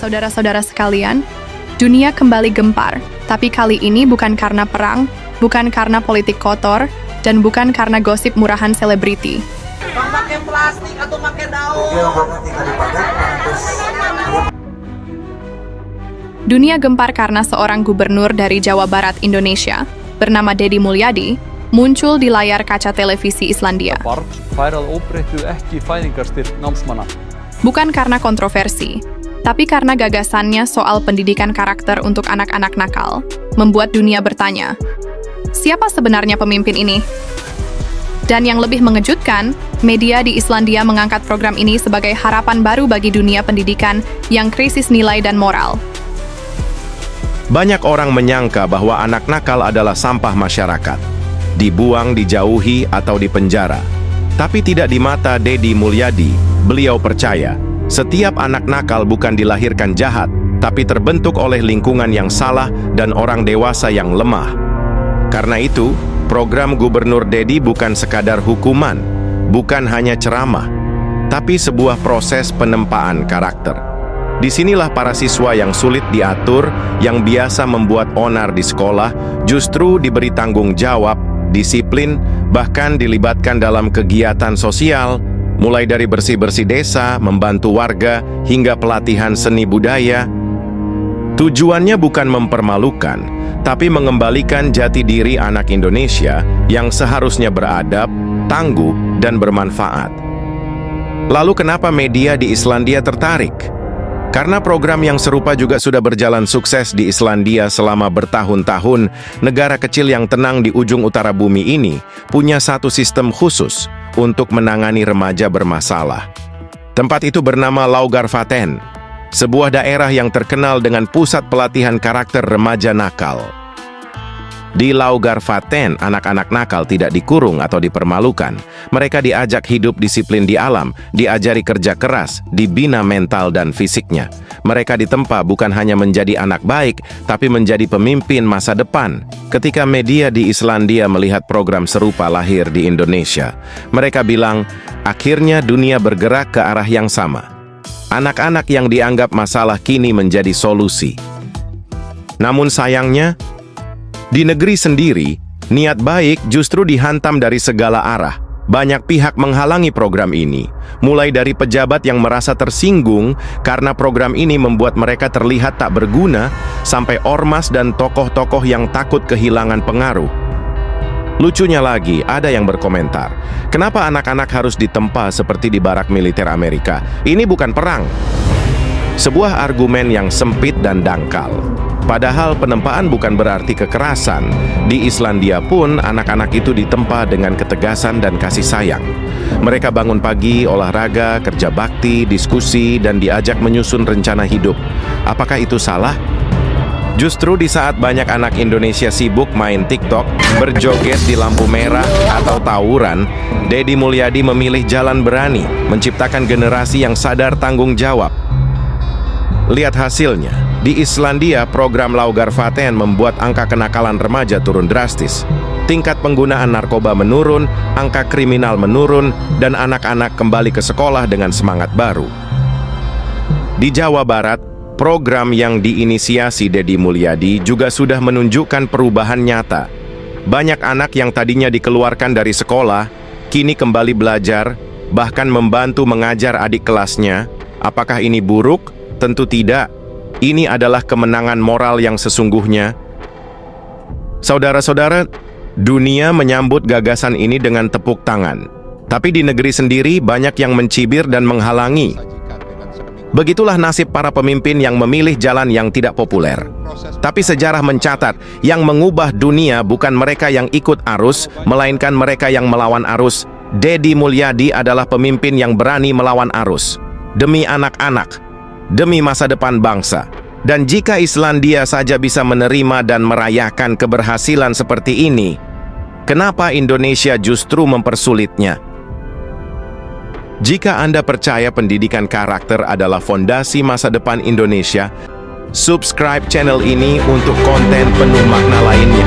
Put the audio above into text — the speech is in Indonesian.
Saudara-saudara sekalian, dunia kembali gempar, tapi kali ini bukan karena perang, bukan karena politik kotor, dan bukan karena gosip murahan selebriti. Bang, pakai plastik atau pakai daun? Dunia gempar karena seorang gubernur dari Jawa Barat, Indonesia, bernama Deddy Mulyadi, muncul di layar kaca televisi Islandia. Bukan karena kontroversi, tapi karena gagasannya soal pendidikan karakter untuk anak-anak nakal, membuat dunia bertanya, siapa sebenarnya pemimpin ini? Dan yang lebih mengejutkan, media di Islandia mengangkat program ini sebagai harapan baru bagi dunia pendidikan yang krisis nilai dan moral. Banyak orang menyangka bahwa anak nakal adalah sampah masyarakat, dibuang, dijauhi, atau dipenjara. Tapi tidak di mata Deddy Mulyadi. Beliau percaya, setiap anak nakal bukan dilahirkan jahat, tapi terbentuk oleh lingkungan yang salah dan orang dewasa yang lemah. Karena itu, program Gubernur Deddy bukan sekadar hukuman, bukan hanya ceramah, tapi sebuah proses penempaan karakter. Disinilah para siswa yang sulit diatur, yang biasa membuat onar di sekolah, justru diberi tanggung jawab, disiplin, bahkan dilibatkan dalam kegiatan sosial, mulai dari bersih-bersih desa, membantu warga, hingga pelatihan seni budaya. Tujuannya bukan mempermalukan, tapi mengembalikan jati diri anak Indonesia yang seharusnya beradab, tangguh, dan bermanfaat. Lalu kenapa media di Islandia tertarik? Karena program yang serupa juga sudah berjalan sukses di Islandia selama bertahun-tahun, negara kecil yang tenang di ujung utara bumi ini punya satu sistem khusus untuk menangani remaja bermasalah. Tempat itu bernama Laugarvatn, sebuah daerah yang terkenal dengan pusat pelatihan karakter remaja nakal. Di Laugarvatn, anak-anak nakal tidak dikurung atau dipermalukan. Mereka diajak hidup disiplin di alam, diajari kerja keras, dibina mental dan fisiknya. Mereka ditempa bukan hanya menjadi anak baik, tapi menjadi pemimpin masa depan. Ketika media di Islandia melihat program serupa lahir di Indonesia, mereka bilang, akhirnya dunia bergerak ke arah yang sama. Anak-anak yang dianggap masalah kini menjadi solusi. Namun sayangnya, di negeri sendiri, niat baik justru dihantam dari segala arah. Banyak pihak menghalangi program ini, mulai dari pejabat yang merasa tersinggung karena program ini membuat mereka terlihat tak berguna, sampai ormas dan tokoh-tokoh yang takut kehilangan pengaruh. Lucunya lagi, ada yang berkomentar, kenapa anak-anak harus ditempa seperti di barak militer Amerika? Ini bukan perang. Sebuah argumen yang sempit dan dangkal. Padahal penempaan bukan berarti kekerasan. Di Islandia pun anak-anak itu ditempa dengan ketegasan dan kasih sayang. Mereka bangun pagi, olahraga, kerja bakti, diskusi, dan diajak menyusun rencana hidup. Apakah itu salah? Justru di saat banyak anak Indonesia sibuk main TikTok, berjoget di lampu merah, atau tawuran, Deddy Mulyadi memilih jalan berani, menciptakan generasi yang sadar tanggung jawab. Lihat hasilnya. Di Islandia, program Laugarvatn membuat angka kenakalan remaja turun drastis. Tingkat penggunaan narkoba menurun, angka kriminal menurun, dan anak-anak kembali ke sekolah dengan semangat baru. Di Jawa Barat, program yang diinisiasi Deddy Mulyadi juga sudah menunjukkan perubahan nyata. Banyak anak yang tadinya dikeluarkan dari sekolah, kini kembali belajar, bahkan membantu mengajar adik kelasnya. Apakah ini buruk? Tentu tidak. Ini adalah kemenangan moral yang sesungguhnya. Saudara-saudara, dunia menyambut gagasan ini dengan tepuk tangan. Tapi di negeri sendiri banyak yang mencibir dan menghalangi. Begitulah nasib para pemimpin yang memilih jalan yang tidak populer. Tapi sejarah mencatat, yang mengubah dunia bukan mereka yang ikut arus, melainkan mereka yang melawan arus. Deddy Mulyadi adalah pemimpin yang berani melawan arus. Demi anak-anak, demi masa depan bangsa. Dan jika Islandia saja bisa menerima dan merayakan keberhasilan seperti ini, kenapa Indonesia justru mempersulitnya? Jika Anda percaya pendidikan karakter adalah fondasi masa depan Indonesia, subscribe channel ini untuk konten penuh makna lainnya.